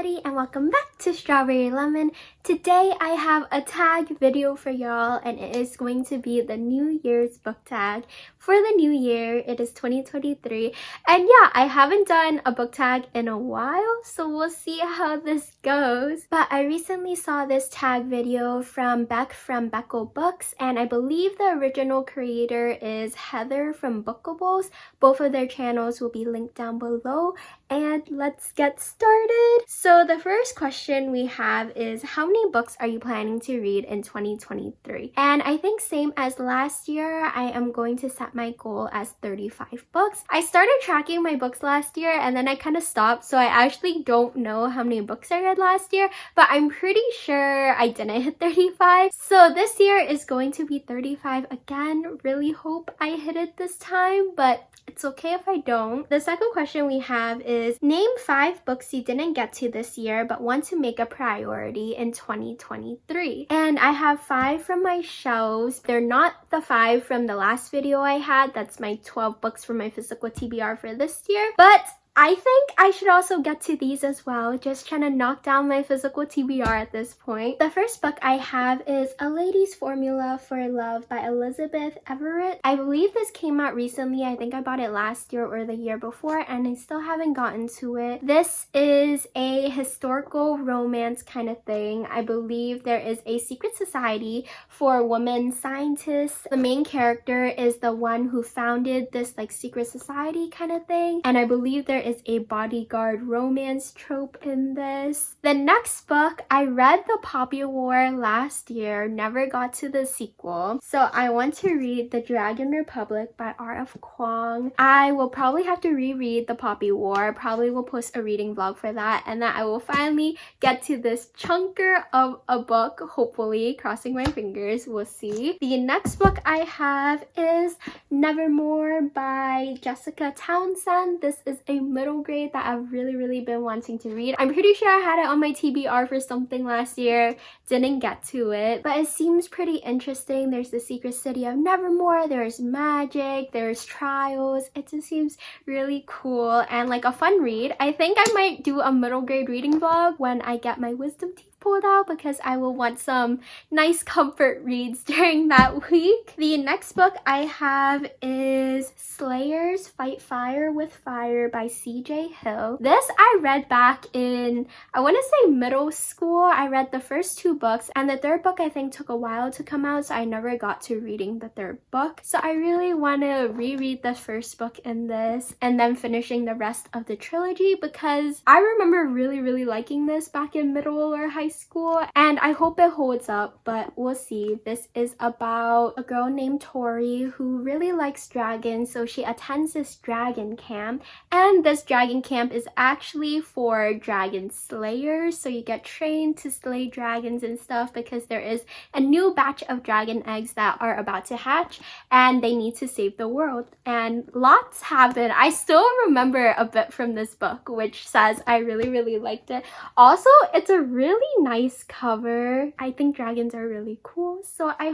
everybody, and welcome back to Strawberry Lemon. Today I have a tag video for y'all, and it is going to be the New Year's book tag for the new year. It is 2023, and yeah, I haven't done a book tag in a while, so we'll see how this goes. But I recently saw this tag video from Beck from Becko Books, and I believe the original creator is Heather from Bookables. Both of their channels will be linked down below, and let's get started. So the first question we have is, how many books are you planning to read in 2023? And I think same as last year, I am going to set my goal as 35 books. I started tracking my books last year and then I kind of stopped, so I actually don't know how many books I read last year, but I'm pretty sure I didn't hit 35. So this year is going to be 35 again. Really hope I hit it this time, but it's okay if I don't. The second question we have is, name 5 books you didn't get to this year but want to make a priority in 2023. And I have 5 from my shelves. They're not the 5 from the last video I had. That's my 12 books for my physical TBR for this year. But I think I should also get to these as well, just trying to knock down my physical TBR at this point. The first book I have is A Lady's Formula for Love by Elizabeth Everett. I believe this came out recently. I think I bought it last year or the year before, and I still haven't gotten to it. This is a historical romance kind of thing. I believe there is a secret society for women scientists. The main character is the one who founded this like secret society kind of thing, and I believe there is a bodyguard romance trope in this. The next book, I read The Poppy War last year, never got to the sequel, so I want to read The Dragon Republic by R.F. Kuang. I will probably have to reread The Poppy War, probably will post a reading vlog for that, and then I will finally get to this chunker of a book, hopefully, crossing my fingers, we'll see. The next book I have is Nevermoor by Jessica Townsend. This is a middle grade that I've really been wanting to read. I'm pretty sure I had it on my TBR for something last year, didn't get to it, but it seems pretty interesting. There's the secret city of Nevermoor, there's magic, there's trials. It just seems really cool and like a fun read. I think I might do a middle grade reading vlog when I get my wisdom teeth pulled out, because I will want some nice comfort reads during that week. The next book I have is Slayers Fight Fire with Fire by CJ Hill. This I read back in, I want to say middle school. I read the first 2 books, and the third book I think took a while to come out, so I never got to reading the third book. So I really want to reread the first book in this and then finishing the rest of the trilogy, because I remember really liking this back in middle or high school, and I hope it holds up, but we'll see. This is about a girl named Tori who really likes dragons, so she attends this dragon camp, and this dragon camp is actually for dragon slayers, so you get trained to slay dragons and stuff, because there is a new batch of dragon eggs that are about to hatch and they need to save the world, and lots happen. I still remember a bit from this book, which says I really liked it. Also, it's a really nice cover. I think dragons are really cool, so I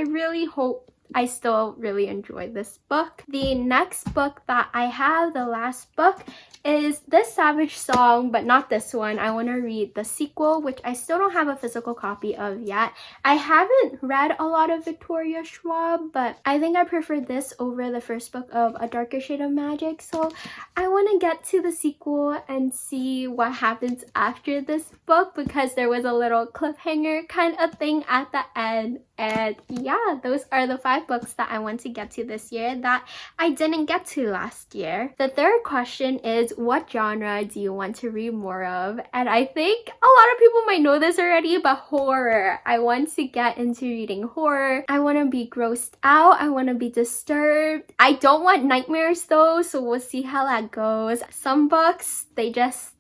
really hope I still really enjoy this book. The next book that I have, the last book, is This Savage Song, but not this one. I want to read the sequel, which I still don't have a physical copy of yet. I haven't read a lot of Victoria Schwab, but I think I prefer this over the first book of A Darker Shade of Magic, so I want to get to the sequel and see what happens after this book, because there was a little cliffhanger kind of thing at the end. And yeah, those are the 5 books that I want to get to this year that I didn't get to last year. The third question is, what genre do you want to read more of? And I think a lot of people might know this already, but horror. I want to get into reading horror. I want to be grossed out. I want to be disturbed. I don't want nightmares though, so we'll see how that goes. Some books, they just...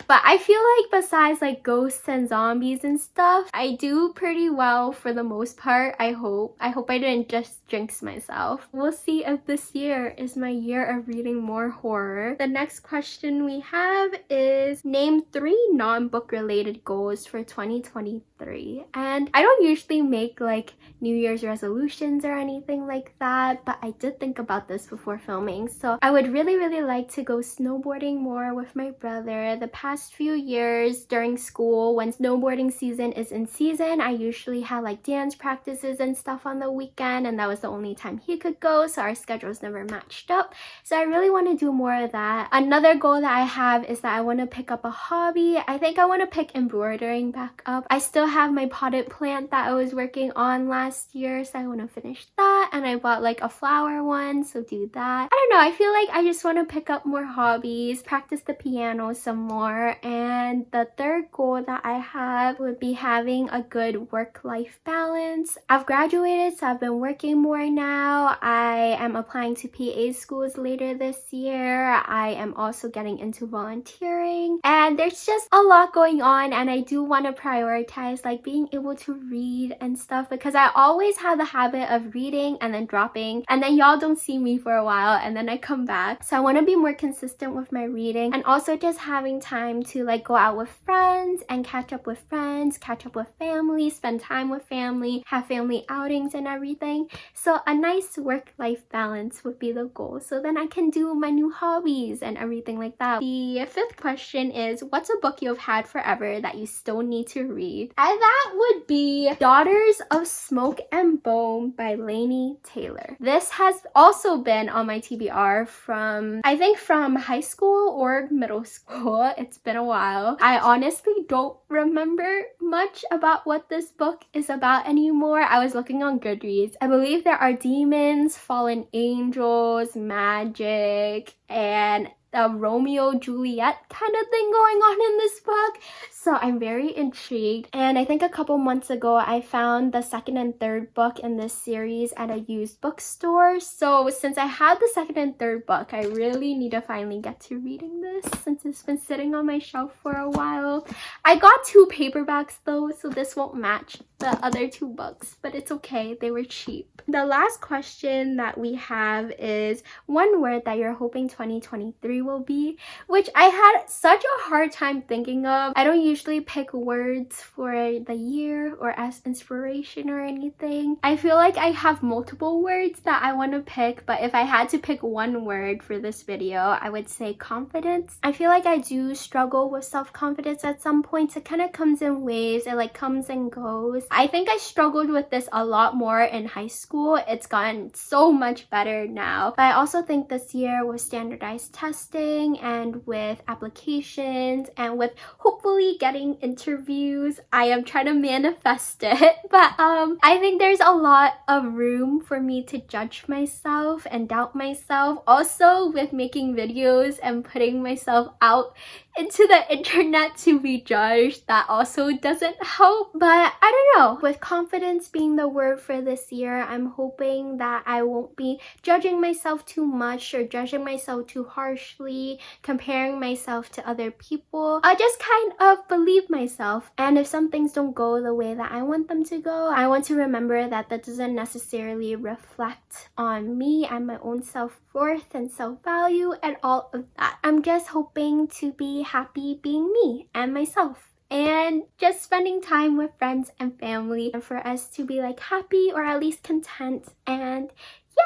But I feel like besides like ghosts and zombies and stuff, I do pretty well for the most part, I hope. I hope I didn't just jinx myself. We'll see if this year is my year of reading more horror. The next question we have is, name 3 non-book related goals for 2023. 2023. And I don't usually make like New Year's resolutions or anything like that, but I did think about this before filming. So I would really like to go snowboarding more with my brother. The past few years during school, when snowboarding season is in season, I usually had like dance practices and stuff on the weekend, and that was the only time he could go, so our schedules never matched up. So I really want to do more of that. Another goal that I have is that I want to pick up a hobby. I think I want to pick embroidering back up. I still have my potted plant that I was working on last year, so I want to finish that. And I bought like a flower one, so do that. I don't know, I feel like I just want to pick up more hobbies, practice the piano some more. And the third goal that I have would be having a good work-life balance. I've graduated, so I've been working more now. I am applying to PA schools later this year. I am also getting into volunteering, and there's just a lot going on, and I do want to prioritize like being able to read and stuff, because I always have the habit of reading and then dropping, and then y'all don't see me for a while and then I come back. So I want to be more consistent with my reading, and also just having time to like go out with friends and catch up with friends, catch up with family, spend time with family, have family outings and everything. So a nice work-life balance would be the goal, so then I can do my new hobbies and everything like that. The fifth question is, what's a book you've had forever that you still need to read? And that would be Daughters of Smoke and Bone by Laini Taylor. This has also been on my TBR from, I think, from high school or middle school. It's been a while. I honestly don't remember much about what this book is about anymore. I was looking on Goodreads. I believe there are demons, fallen angels, magic, and a Romeo Juliet kind of thing going on in this book. So I'm very intrigued. And I think a couple months ago I found the second and third book in this series at a used bookstore. So since I have the second and third book, I really need to finally get to reading this since it's been sitting on my shelf for a while. I got 2 paperbacks though, so this won't match the other 2 books, but it's okay, they were cheap. The last question that we have is one word that you're hoping 2023 will be, which I had such a hard time thinking of. I don't usually pick words for the year or as inspiration or anything. I feel like I have multiple words that I want to pick, but if I had to pick one word for this video, I would say confidence. I feel like I do struggle with self-confidence at some points. It kind of comes in waves, it like comes and goes. I think I struggled with this a lot more in high school. It's gotten so much better now. But I also think this year with standardized testing and with applications and with hopefully getting interviews, I am trying to manifest it. But I think there's a lot of room for me to judge myself and doubt myself. Also with making videos and putting myself out into the internet to be judged, that also doesn't help. But I don't know, with confidence being the word for this year, I'm hoping that I won't be judging myself too much or judging myself too harshly, comparing myself to other people. I just kind of believe myself, and if some things don't go the way that I want them to go, I want to remember that that doesn't necessarily reflect on me and my own self-worth and self-value and all of that. I'm just hoping to be happy being me and myself, and just spending time with friends and family, and for us to be like happy or at least content. And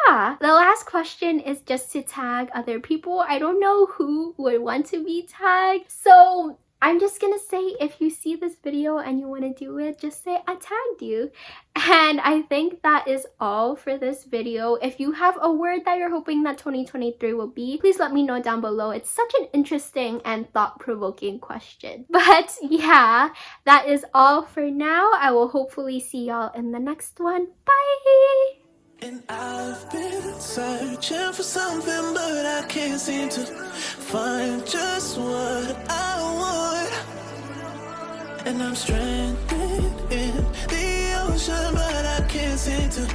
yeah, the last question is just to tag other people. I don't know who would want to be tagged, so I'm just gonna say, if you see this video and you want to do it, just say I tagged you. And I think that is all for this video. If you have a word that you're hoping that 2023 will be, please let me know down below. It's such an interesting and thought-provoking question. But yeah, that is all for now. I will hopefully see y'all in the next one. Bye! And I've been searching for something, but I can't seem to find just what I want. And I'm stranded in the ocean, but I can't seem to